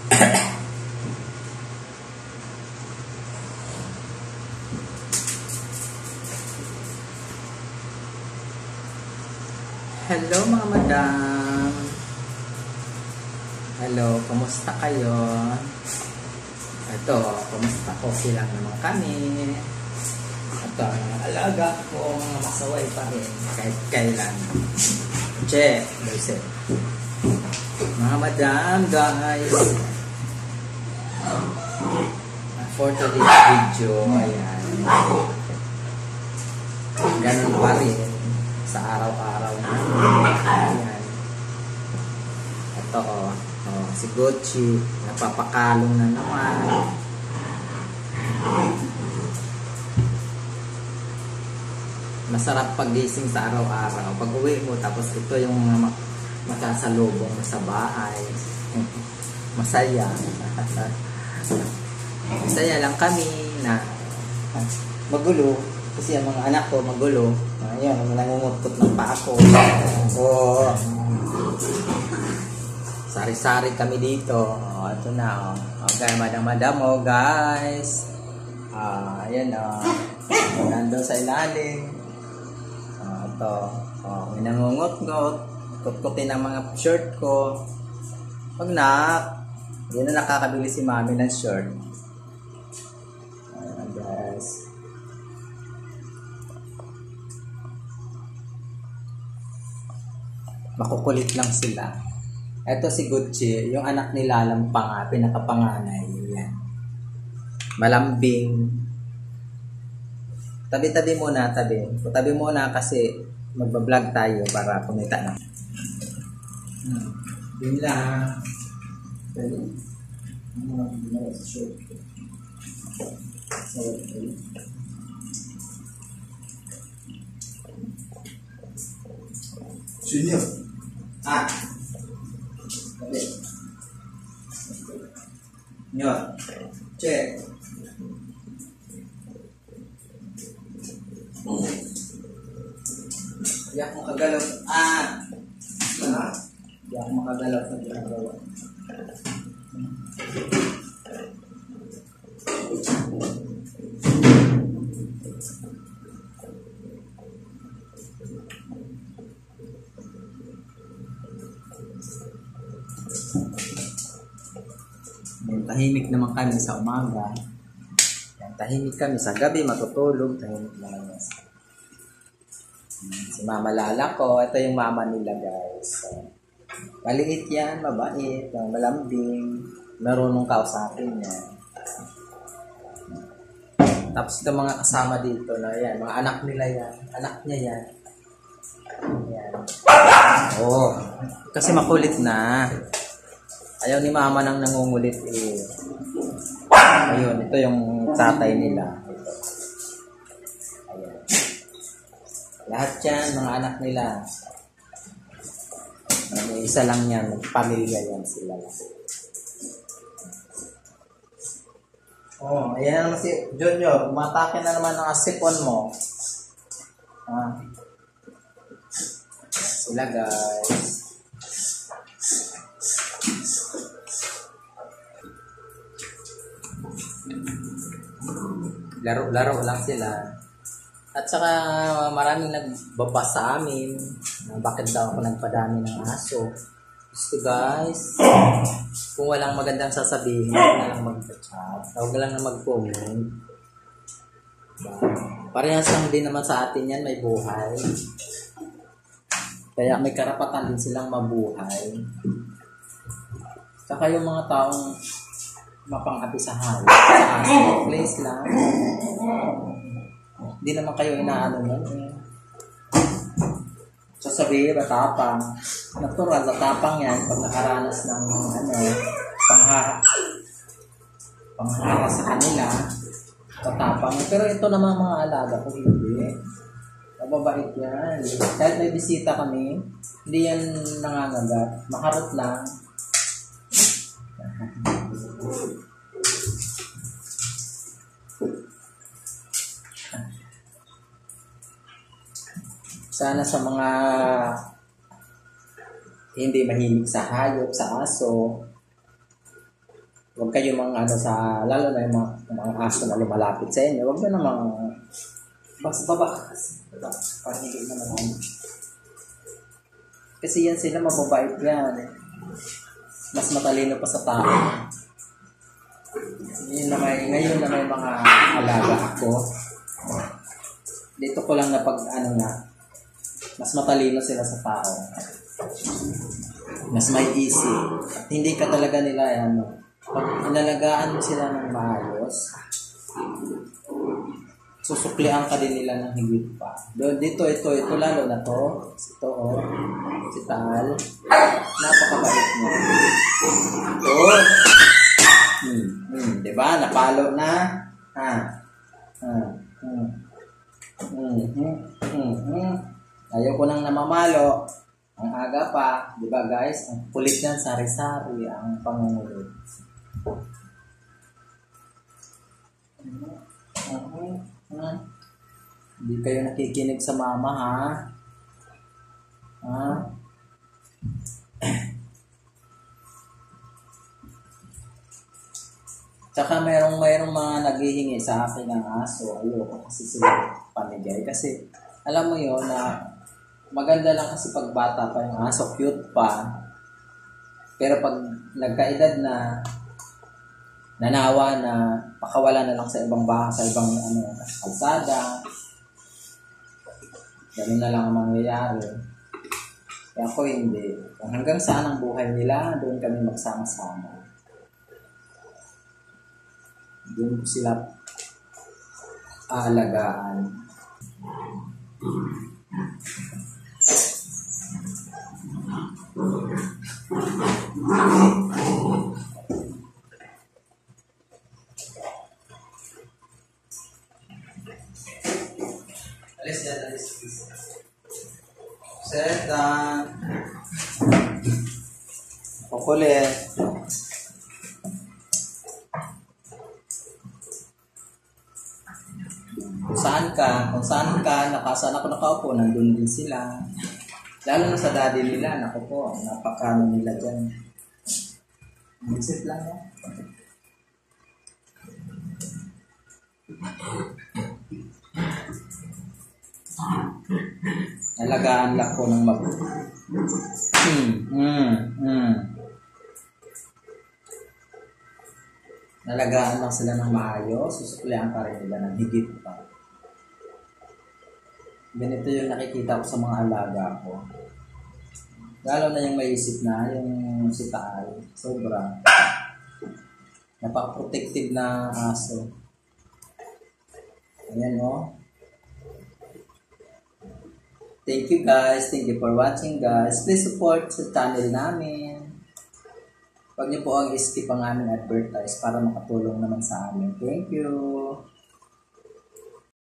Hello mga madam. Hello, kumusta kayo? Ito, kumusta? Okay lang naman kami. Ito, ang mga alaga ko, mga masaway pa rin kahit kailan. Che, Luise. Mga madam, guys. For today's video, ayan. Ganun pa rin sa araw-araw namin. Ayan. Ito, si Gucci, napapakalong na naman. Masarap pagising sa araw-araw. Pag uwi mo, tapos ito yung mga makasalubong mo sa bahay. Masaya. Masaya lang kami na magulo. Kasi ang mga anak ko magulo. Ayun, nangungutot ng paa ko. Oh. Sari-sari kami dito. Oh, ito na. Okay, madam-madam guys. Ayan nandun sa ilalim. Ito. May nangungot-ngot. Kutkutin ang mga shirt ko. Pag hindi na nakakabili si mami ng shirt. Ayan guys. Makukulit lang sila. Ito si Gucci, yung anak ni Lalang pinakapanganay. Yan. Malambing. Tabi-tabi muna, tabi. Tabi muna kasi magbablog tayo para kumita na. Yun lang. Junior. Nyor. Check. Hindi ako makagalaw. Hindi ako makagalaw sa ginagawa. Tahimik naman kami sa umaga. Tahimik kami sa gabi, matutulog. Tahimik naman yan. Si Mama Lala ko. Ito yung mama nila guys. Maliit yan, mabait, malambing. Marunong kausapin yan. Tapos ito mga kasama dito na yan. Mga anak nila yan. Anak niya yan. Yan. Oh, kasi makulit na. Ayaw ni mama nang nangungulit eh. Ayun, ito yung tatay nila. Ito. Ayan. Lahat yan, mga anak nila. Isa lang yan, pamilya yan sila. Oh, ayan naman si Junior. Umatake na naman ang asipon mo. Sila guys. Laro-laro lang sila. At saka maraming nagbaba sa amin na bakit daw ako nagpadami ng aso. Gusto guys, kung walang magandang sasabihin, huwag na lang mag-chat. Huwag lang na mag-comment. Parehas lang din naman sa atin yan, may buhay. Kaya may karapatan din silang mabuhay. Saka yung mga taong mapang-api sa hayop. Please lang. Hindi naman kayo inaano yan eh. Sasabihin, matapang. Natural, matapang yan pag nakaranas ng panghara sa kanila. Matapang. Pero ito naman mga alaga ko hindi. Mababait yan. Kahit may bisita kami, hindi yan nangangagat. Makarot lang. Sana sa mga hindi mahilig sa hayop, sa aso, Huwag kayo mga ano sa, lalo na yung mga aso na lumalapit sa inyo. Huwag na namang baba kasi. Parang hindi naman ano. Kasi yan sila mababait yan. Mas matalino pa sa tao. Ngayon na may mga alaga ako. Dito ko lang na pag ano na, mas matalino sila sa tao. Mas may isip. At hindi ka talaga nila ano, pag inalagaan mo sila ng maayos, susuklian ka din nila ng higit pa. Dito, ito lalo na to. Ito, oh. Si Tal. Napakabait mo. Ito. Diba? Napalo na. Ayaw ko nang namamalo. Ang aga pa. Diba guys? Ang kulit yan, sari-sari ang pangungulot. Hindi kayo nakikinig sa mama, ha? Tsaka mayroong mga naghihingi sa akin ng aso. Ayoko kasi sila pamigay. Kasi alam mo yun na maganda lang kasi pag bata pa yung aso, cute pa. Pero pag nagkaedad na, nanawa na, pakawala na lang sa ibang bahay, sa ibang kalsada. Ganun na lang ang mangyayari. Kaya ako hindi. Kung hanggang saan ang buhay nila, doon kami magsama-sama. Doon sila aalagaan. Alis. Set down. Kukulit. Kung saan ka, nakasaan ako nakaupo, nandun din sila. Lalo na sa daddy nila, naku po, napakano nila dyan. Visit lang yan. Nalagaan lang po ng mabuti. Nalagaan lang sila ng maayos, susuklian pa rin nila ng higit pa. Ganito yung nakikita ko sa mga alaga ko. Lalo na yung may isip na, yung si Taal, sobra. Napaka-protective na aso. Ayan o. Thank you guys. Thank you for watching guys. Please support sa channel namin. Huwag niyo po ang skip ang aming advertise para makatulong naman sa amin. Thank you.